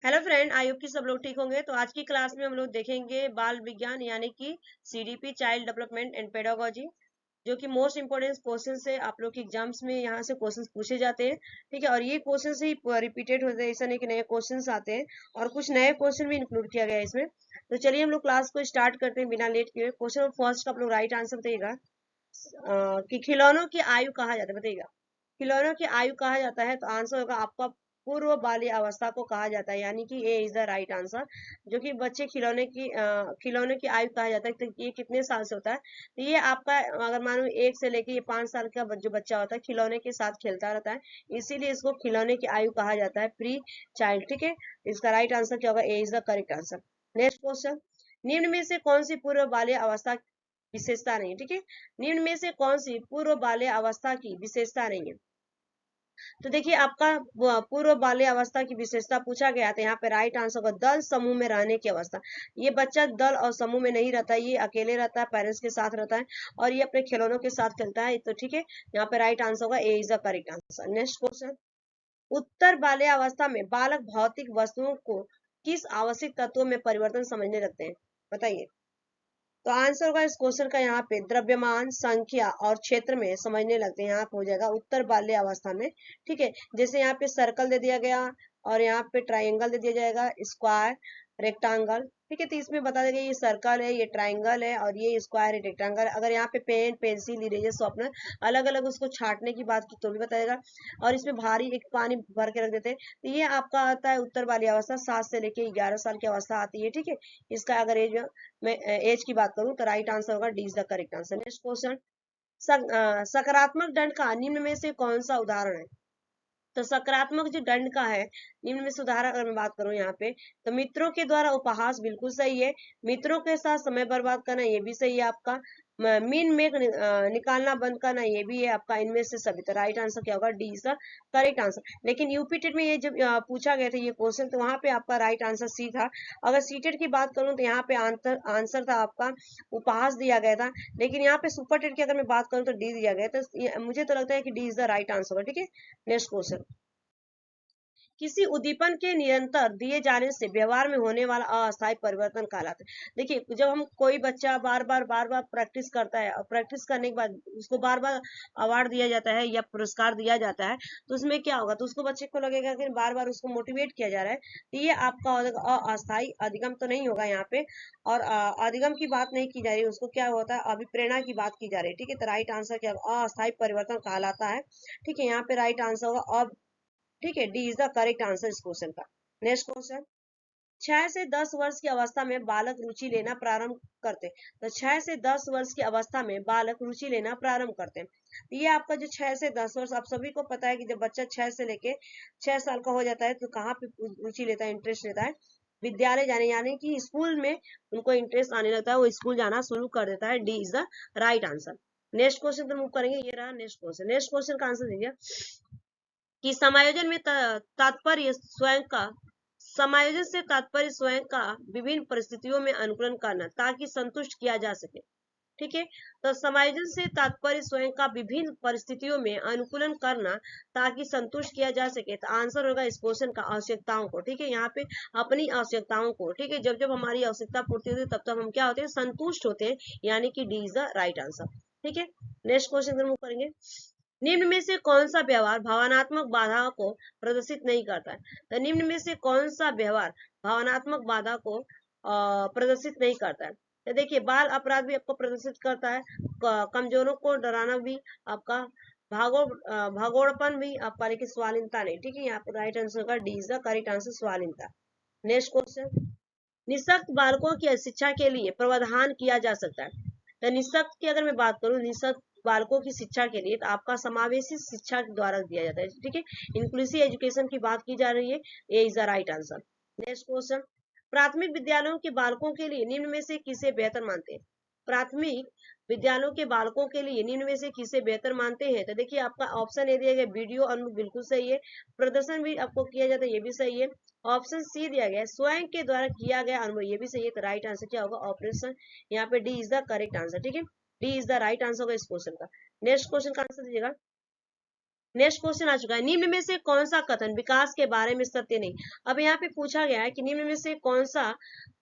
Hello friend, I hope कि सब लोग ठीक होंगे। तो आज की क्लास में हम लोग देखेंगे बाल विज्ञान यानी कि CDP, child development and pedagogy, जो कि मोस्ट इंपोर्टेंट क्वेश्चन से आप लोग के एग्जाम्स में यहाँ से क्वेश्चंस पूछे जाते हैं। ठीक है, और ये क्वेश्चन ही रिपीटेड होते हैं, ऐसा नहीं कि नए क्वेश्चंस आते हैं, और कुछ नए क्वेश्चन भी इंक्लूड किया गया है इसमें। तो चलिए हम लोग क्लास को स्टार्ट करते हैं बिना लेट किए। क्वेश्चन फर्स्ट का आप लोग राइट आंसर बताइएगा। कि खिलौनों की आयु कहा जाता है, बताइएगा। खिलौनों की आयु कहा जाता है, तो आंसर होगा आपका पूर्व बाल्य अवस्था को कहा जाता है, यानी कि A is the right answer. जो कि बच्चे खिलौने की आयु कहा जाता है, तो ये कितने साल से होता है? तो ये आपका, अगर मानो 1 से लेके ये 5 साल का जो बच्चा होता है खिलौने के साथ खेलता रहता है, इसीलिए इसको खिलौने की आयु कहा जाता है, प्री चाइल्ड। ठीक है, इसका राइट आंसर क्या होगा? A is the correct answer. Next question, निम्न में से कौन सी पूर्व बाल्य अवस्था विशेषता नहीं है? ठीक है, निम्न में से कौन सी पूर्व बाल्य अवस्था की विशेषता नहीं है? तो देखिए, आपका पूर्व बाल्य अवस्था की विशेषता पूछा गया था, यहाँ पे राइट आंसर होगा दल समूह में रहने की अवस्था। ये बच्चा दल और समूह में नहीं रहता, ये अकेले रहता है, पेरेंट्स के साथ रहता है, और ये अपने खिलौनों के साथ खेलता है। तो ठीक है, यहाँ पे राइट आंसर होगा A is the correct answer. Next question, उत्तर बाल्य अवस्था में बालक भौतिक वस्तुओं को किस आवश्यक तत्वों में परिवर्तन समझने लगते हैं? बताइए। तो आंसर होगा इस क्वेश्चन का यहाँ पे द्रव्यमान, संख्या और क्षेत्र में समझने लगते हैं। यहाँ पे हो जाएगा उत्तर बाल्य अवस्था में। ठीक है, जैसे यहाँ पे सर्कल दे दिया गया, और यहाँ पे ट्राइंगल दे दिया जाएगा, स्क्वायर, रेक्टांगल। ठीक है, तो इसमें बता देगा ये सर्कल है, ये ट्राइंगल है, और ये स्क्वायर है, रेक्टांगल है। अगर यहाँ पे पेन, पेंसिल, इरेजर, शॉर्पनर अलग अलग उसको छांटने की बात की तो भी बताएगा। और इसमें भारी एक पानी भर के रख देते हैं। तो ये आपका आता है उत्तर बाल्य अवस्था, 7 से लेके 11 साल की अवस्था आती है। ठीक है, इसका अगर एज मैं एज की बात करूं तो राइट आंसर होगा D is the correct answer. Next question, सकारात्मक दंड का निम्न में से कौन सा उदाहरण है? तो सकारात्मक जो दंड का है, निम्न में से उदाहरण अगर मैं बात करूं यहाँ पे, तो मित्रों के द्वारा उपहास बिल्कुल सही है। मित्रों के साथ समय बर्बाद करना ये भी सही है आपका। मीन मेक निकालना बंद करना ये भी है आपका। इनमें से सभी, तो राइट आंसर क्या होगा? D is the correct answer. लेकिन यूपीटेट में ये जब पूछा गया था ये क्वेश्चन, तो वहां पे आपका राइट आंसर सी था। अगर सीटेट की बात करूं तो यहाँ पे आंसर था आपका उपहास दिया गया था। लेकिन यहाँ पे सुपरटेट की अगर मैं बात करूं तो डी दिया गया, तो मुझे तो लगता है कि D is the right answer होगा। ठीक है, नेक्स्ट क्वेश्चन, किसी उद्दीपन के निरंतर दिए जाने से व्यवहार में होने वाला अस्थायी परिवर्तन कहलाता है। देखिए, जब हम कोई बच्चा बार बार प्रैक्टिस करता है, और प्रैक्टिस करने के बाद उसको बार बार अवार्ड दिया जाता है या पुरस्कार दिया जाता है, तो उसमें क्या होगा? तो उसको बच्चे को लगेगा कि बार बार उसको मोटिवेट किया जा रहा है। तो ये आपका अस्थायी अधिगम तो नहीं होगा यहाँ पे। और अधिगम की बात नहीं की जा रही, उसको क्या होता है? अभिप्रेरणा की बात की जा रही है। ठीक है, तो राइट आंसर क्या होगा? अस्थायी परिवर्तन कहलाता है। ठीक है, यहाँ पे राइट आंसर होगा। ठीक है, D is the correct answer इस क्वेश्चन का। नेक्स्ट क्वेश्चन, 6 से 10 वर्ष की अवस्था में बालक रुचि लेना प्रारंभ करते हैं। तो 6 से 10 वर्ष की अवस्था में बालक रुचि लेना प्रारंभ करते हैं। तो ये आपका जो 6 से 10 वर्ष, आप सभी को पता है कि जब बच्चा 6 से लेके 6 साल का हो जाता है, तो कहाँ पे रुचि लेता है, इंटरेस्ट लेता है? विद्यालय जाने, यानी कि स्कूल में उनको इंटरेस्ट आने लगता है, वो स्कूल जाना शुरू कर देता है। D is the right answer. Next question पर मूव करेंगे। ये रहा नेक्स्ट क्वेश्चन। नेक्स्ट क्वेश्चन का आंसर दीजिए कि समायोजन में तात्पर्य स्वयं का, समायोजन से तात्पर्य स्वयं का विभिन्न परिस्थितियों में अनुकूलन करना ताकि संतुष्ट किया जा सके। ठीक है, तो समायोजन से तात्पर्य स्वयं का विभिन्न परिस्थितियों में अनुकूलन करना ताकि संतुष्ट किया जा सके। तो आंसर होगा इस क्वेश्चन का आवश्यकताओं को। ठीक है, यहाँ पे अपनी आवश्यकताओं को। ठीक है, जब जब हमारी आवश्यकता पूर्ति होती है तब तब हम क्या होते हैं? संतुष्ट होते हैं, यानी कि D is the right answer. ठीक है, नेक्स्ट क्वेश्चन मूव करेंगे। निम्न में से कौन सा व्यवहार भावनात्मक बाधा को प्रदर्शित नहीं करता है? तो निम्न में से कौन सा व्यवहार भावनात्मक बाधा को प्रदर्शित नहीं करता है? तो देखिए, बाल अपराध भी आपको प्रदर्शित करता है, कमजोरों को डराना भी आपका, भागोड़पन भी आपका, लेकिन स्वालीनता नहीं। ठीक है, यहाँ पर राइट आंसर का D is the correct answer, स्वालीनता। नेक्स्ट क्वेश्चन, निःशक्त बालकों की शिक्षा के लिए प्रावधान किया जा सकता है। तो निःशक्त की अगर मैं बात करूं, निःशक्त बालकों की शिक्षा के लिए, तो आपका समावेशी शिक्षा द्वारा दिया जाता है। ठीक है, इंक्लूसिव एजुकेशन की बात की जा रही है। A is the right answer. Next question, प्राथमिक विद्यालयों के बालकों के लिए निम्न में से किसे बेहतर मानते हैं? प्राथमिक विद्यालयों के बालकों के लिए निम्न में से किसे बेहतर मानते हैं? तो देखिए, आपका ऑप्शन ए दिया गया वीडियो अनुभव, बिल्कुल सही है। प्रदर्शन भी आपको किया जाता है, ये भी सही है। ऑप्शन सी दिया गया है स्वयं के द्वारा किया गया अनुभव, ये भी सही है। तो राइट आंसर क्या होगा? ऑपरेशन। यहाँ पे D is the correct answer. ठीक है, D is the right answer होगा इस क्वेश्चन का। नेक्स्ट क्वेश्चन का आंसर दीजिएगा। नेक्स्ट क्वेश्चन आ चुका है, निम्न में से कौन सा कथन विकास के बारे में सत्य नहीं। अब यहाँ पे पूछा गया है कि निम्न में से कौन सा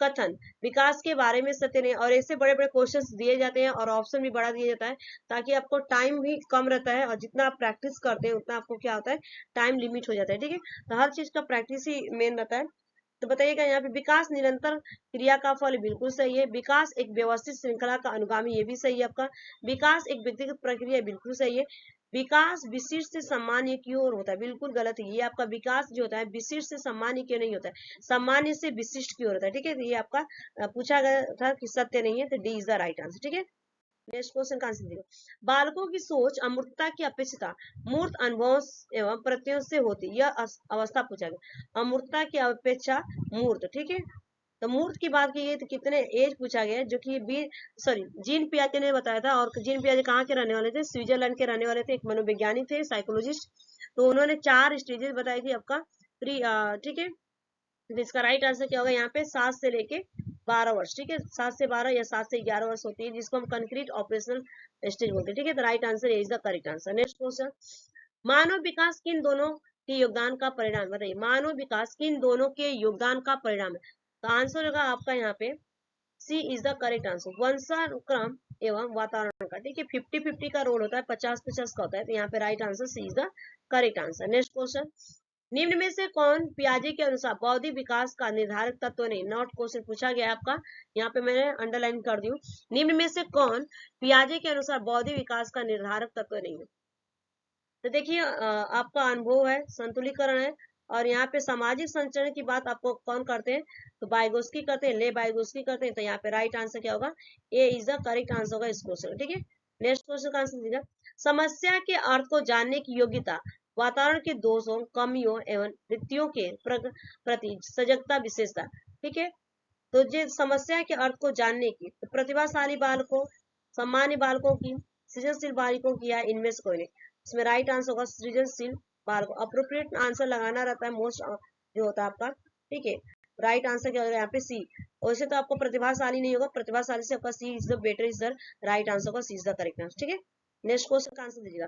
कथन विकास के बारे में सत्य नहीं, और ऐसे बड़े बड़े क्वेश्चंस दिए जाते हैं और ऑप्शन भी बड़ा दिया जाता है ताकि आपको टाइम भी कम रहता है, और जितना आप प्रैक्टिस करते हैं उतना आपको क्या होता है, टाइम लिमिट हो जाता है। ठीक है, तो हर चीज का प्रैक्टिस ही मेन रहता है। तो बताइएगा यहाँ पे, विकास निरंतर क्रिया का फल, बिल्कुल सही है। विकास एक व्यवस्थित श्रृंखला का अनुगामी, ये भी सही है आपका। विकास एक व्यक्तिगत प्रक्रिया, बिल्कुल सही है। विकास विशिष्ट से सामान्य की ओर होता है, बिल्कुल गलत है। ये आपका विकास जो होता है विशिष्ट से सामान्य की ओर नहीं होता है, सामान्य से विशिष्ट की ओर होता है। ठीक है, तो ये आपका पूछा गया था कि सत्य नहीं है, तो D is the right answer. ठीक है, नेक्स्ट क्वेश्चन का आंसर देखो, बालकों की सोच अमूर्तता की अपेक्षिता मूर्त अनुभव एवं प्रत्ययों से होती, यह अवस्था पूछा गया। अमूर्तता की अपेक्षा मूर्त, ठीक है, तो मूर्त की बात की गई तो कितने एज पूछा गया, जो कि बी सॉरी जीन पियाजे ने बताया था। और जीन पियाजे कहाँ के रहने वाले थे, स्विट्जरलैंड के रहने वाले थे, एक मनोवैज्ञानिक थे, साइकोलॉजिस्ट। तो उन्होंने 4 स्टेजेस बताई थी आपका प्री, ठीक है, तो इसका राइट आंसर क्या होगा यहाँ पे, 7 से लेके 12 वर्ष। ठीक है, 7 से 12 या 7 से 11 वर्ष होती है, जिसको हम कंक्रीट ऑपरेशनल स्टेज बोलते हैं। ठीक है, तो right answer is the correct answer. Next question, मानव विकास किन दोनों के योगदान का परिणाम, बताइए मानव विकास किन दोनों के योगदान का परिणाम है। तो आंसर होगा आपका यहाँ पे सी इज द करेक्ट आंसर, वंशानुक्रम एवं वातावरण का। ठीक है, 50-50 का रोल होता है, 50-50 का होता है, तो यहाँ पे right answer C is the correct answer. Next question, निम्न में से कौन पियाजे के अनुसार बौद्धिक विकास का निर्धारक तत्व नहीं, नॉट क्वेश्चन पूछा गया आपका, यहाँ पे मैंने अंडरलाइन कर दी हूँ। निम्न में से कौन पियाजे के अनुसार बौद्धिक विकास का निर्धारक तत्व नहीं है। तो देखिए आपका अनुभव है, संतुलीकरण है, और यहाँ पे सामाजिक संचरण की बात आपको कौन करते हैं, तो बाइगोस्की करते हैं, ले बाइगोस्की करते हैं। तो यहाँ पे राइट आंसर क्या होगा, A is the correct answer होगा इस क्वेश्चन। ठीक है, नेक्स्ट क्वेश्चन का आंसर दीजिएगा, समस्या के अर्थ को जानने की योग्यता वातावरण के दोषों, कमियों एवं वृत्तियों के प्रति सजगता विशेषता। ठीक है, तो ये समस्या के अर्थ को जानने की, तो प्रतिभाशाली बालकों, सामान्य बालकों की, सृजनशील बालकों की, या इनमें से कोई नहीं। इसमें राइट आंसर होगा सृजनशील बालकों। अप्रोप्रिएट आंसर लगाना रहता है मोस्ट जो होता है आपका। ठीक है, राइट आंसर क्या होगा यहाँ पे सी। वैसे तो आपको प्रतिभाशाली नहीं होगा, प्रतिभाशाली से आपका C is the better is the right answer होगा, C is the correct answer. ठीक है, नेक्स्ट क्वेश्चन का आंसर दीजिएगा,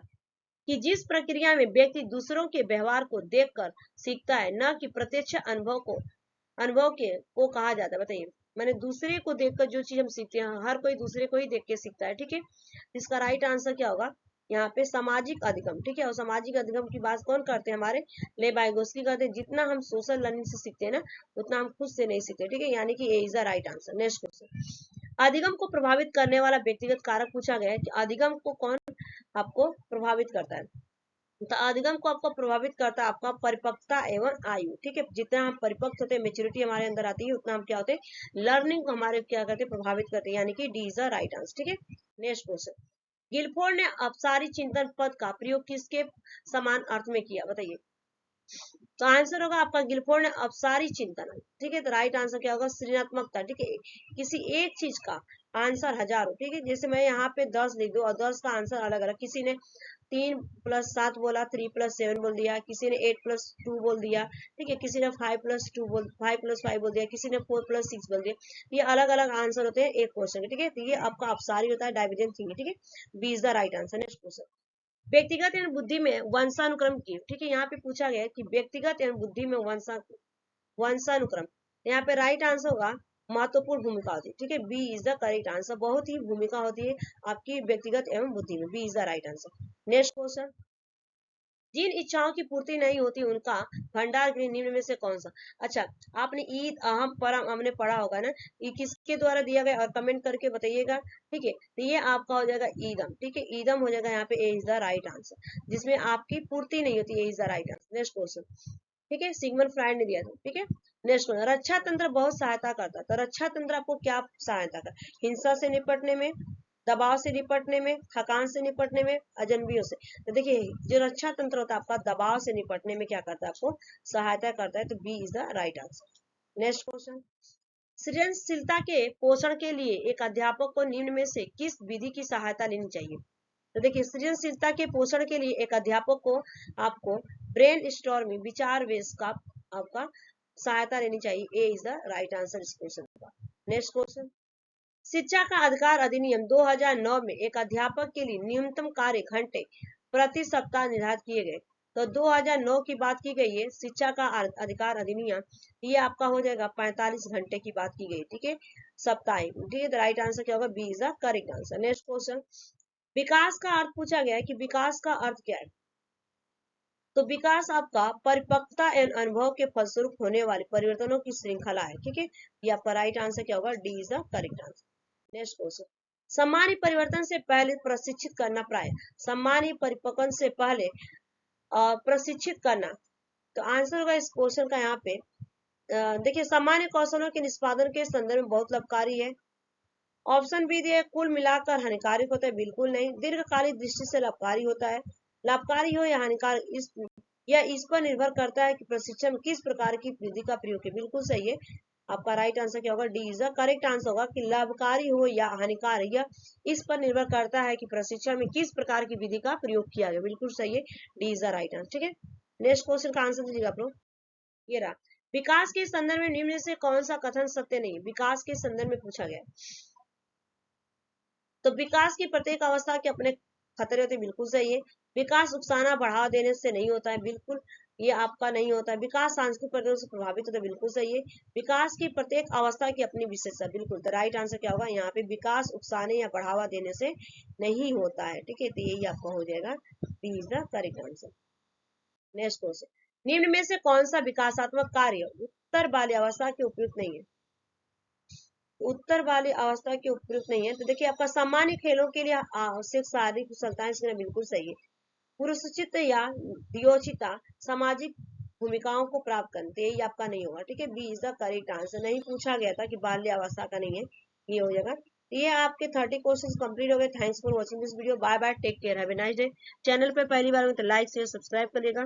कि जिस प्रक्रिया में व्यक्ति दूसरों के व्यवहार को देखकर सीखता है, न कि प्रत्यक्ष अनुभव के को कहा जाता है। बताइए, मैंने दूसरे को देखकर जो चीज हम सीखते हैं, हर कोई दूसरे को ही देख के सीखता है। ठीक है, इसका राइट आंसर क्या होगा यहाँ पे, सामाजिक अधिगम। ठीक है, और सामाजिक अधिगम की बात कौन करते हैं, हमारे ले बाइगोस्की करते हैं। जितना हम सोशल लर्निंग से सीखते हैं ना, उतना हम खुद से नहीं सीखते। ठीक है, यानी कि A is the right answer. Next question, अधिगम को प्रभावित करने वाला व्यक्तिगत कारक पूछा गया है, कि अधिगम को कौन आपको प्रभावित करता है। तो अधिगम को आपको प्रभावित करता है आपका परिपक्वता एवं आयु। ठीक है, जितना हम परिपक्व होते हैं, मेच्योरिटी हमारे अंदर आती है, उतना हम क्या होते हैं, लर्निंग को हमारे क्या करते हैं, प्रभावित करते हैं, यानी कि D is the right answer. ठीक है, नेक्स्ट क्वेश्चन, गिलफोर्ड ने अपसारी चिंतन पद का प्रयोग किसके समान अर्थ में किया, बताइए। तो आंसर होगा आपका गिलफोर्ड ने अपसारी चिंतन। ठीक है, तो राइट आंसर क्या होगा, सृजनात्मकता। ठीक है, किसी एक चीज का आंसर हजारों। ठीक है, जैसे मैं यहाँ पे 10 लिख दूं और 10 का आंसर अलग अलग, किसी ने 3+7 बोला, 3+7 बोल दिया, किसी ने 8+2 बोल दिया। ठीक है, किसी ने 5+5 बोल दिया, किसी ने 4+6 बोल दिया। ये अलग अलग आंसर होते हैं एक क्वेश्चन के। ठीक है, तो ये आपका अपसारी होता है, डाइवर्जेंट थिंकिंग। ठीक है, B is the right answer. Next question, व्यक्तिगत एवं बुद्धि में वंशानुक्रम की। ठीक है, यहाँ पे पूछा गया है कि व्यक्तिगत एवं बुद्धि में वंशानुक्रम, यहाँ पे राइट आंसर होगा महत्वपूर्ण भूमिका होती है। ठीक है, B is the correct answer, बहुत ही भूमिका होती है आपकी व्यक्तिगत एवं बुद्धि में, B is the right answer. Next question, जिन इच्छाओं की पूर्ति नहीं होती उनका भंडार गृह निम्न में से कौन सा। अच्छा, आपने ईद अहम परम हमने पढ़ा होगा ना, ये किसके द्वारा दिया गया, और कमेंट करके बताइएगा। ठीक है, तो ये आपका हो जाएगा ईदम। ठीक है, ईदम हो जाएगा यहाँ पे, A is the right answer, जिसमें आपकी पूर्ति नहीं होती, A is the right answer. Next question, ठीक है, सिगमंड फ्राइड ने दिया था। ठीक है, नेक्स्ट क्वेश्चन, रक्षा तंत्र बहुत सहायता करता है, तो रक्षा तंत्र आपको क्या सहायता कर, हिंसा से निपटने में, दबाव से निपटने में, थकान से निपटने में, अजनबियों से। तो देखिए, जो रक्षा तंत्र होता है आपका, दबाव से निपटने में क्या करता है, आपको सहायता करता है, तो B is the right answer. Next question, सृजनशीलता के पोषण के लिए एक अध्यापक को निम्न में से किस विधि की सहायता लेनी चाहिए। तो देखिए, सृजनशीलता के पोषण के लिए एक अध्यापक को आपको ब्रेन स्टॉर्मिंग, विचार वेश का आपका सहायता लेनी चाहिए, ए इज द राइट आंसर इस क्वेश्चन का। नेक्स्ट क्वेश्चन, शिक्षा का अधिकार अधिनियम 2009 में एक अध्यापक के लिए न्यूनतम कार्य घंटे प्रति सप्ताह निर्धारित किए गए। तो 2009 की बात की गई है, शिक्षा का अधिकार अधिनियम, ये आपका हो जाएगा 45 घंटे की बात की गई, ठीक है, साप्ताहिक, ठीक है। द राइट आंसर क्या होगा, B is the correct answer. Next question, विकास का अर्थ पूछा गया है कि विकास का अर्थ क्या है। तो विकास आपका परिपक्वता एवं अनुभव के फलस्वरूप होने वाले परिवर्तनों की श्रृंखला है, ठीक है। ये आपका राइट आंसर क्या होगा, D is the correct answer. Next question, सामान्य परिवर्तन से पहले प्रशिक्षित करना प्राय, सामान्य परिपक्वन से पहले प्रशिक्षित करना। तो आंसर होगा इस क्वेश्चन का यहाँ पे, देखिए, सामान्य कौशलों के निष्पादन के संदर्भ में बहुत लाभकारी है। ऑप्शन बी दिए, कुल मिलाकर हानिकारक होता है, बिल्कुल नहीं। दीर्घकालिक दृष्टि से लाभकारी होता है, लाभकारी हो या हानिकारक इस पर निर्भर करता है कि प्रशिक्षण में किस प्रकार की विधि का प्रयोग है, बिल्कुल सही है। आपका राइट आंसर क्या होगा, D is the correct answer होगा कि लाभकारी हो या हानिकारक, यह इस पर निर्भर करता है कि प्रशिक्षण में किस प्रकार की विधि का प्रयोग किया गया, बिल्कुल सही है, D is the right answer, ठीक है। नेक्स्ट क्वेश्चन का आंसर दीजिएगा आप लोग। ये रहा, विकास के संदर्भ में निम्न से कौन सा कथन सत्य नहीं है, विकास के संदर्भ में पूछा गया। तो विकास की प्रत्येक अवस्था के अपने खतरे होते, बिल्कुल सही है। विकास उकसाना बढ़ावा देने से नहीं होता है, बिल्कुल ये आपका नहीं होता है। विकास सांस्कृतिक परिवर्तन से प्रभावित होता है, बिल्कुल सही है। विकास की प्रत्येक अवस्था की अपनी विशेषता, बिल्कुल। द राइट आंसर क्या होगा यहाँ पे, विकास उकसाने या बढ़ावा देने से नहीं होता है, ठीक है। तो यही आपका हो जाएगा, B is the correct answer. Next question, निम्न में से कौन सा विकासात्मक कार्य उत्तर बाल्य अवस्था के उपयुक्त नहीं है। उत्तर वाली अवस्था के उपयुक्त नहीं है। तो देखिए, आपका सामान्य खेलों के लिए आवश्यक शारीरिक कुशलताएं सीखना, बिल्कुल सही है। पुरुषोचित या दियोचिता सामाजिक भूमिकाओं को प्राप्त करते, ये आपका नहीं होगा, ठीक है। B is the correct answer. नहीं पूछा गया था कि बाल्य अवस्था का नहीं है, ये हो जाएगा। ये आपके 30 क्वेश्चंस कंप्लीट हो गए। Thanks for watching this video. Bye bye, take care, have a nice day. Channel पे पहली बार हो तो लाइक शेयर सब्सक्राइब करिएगा।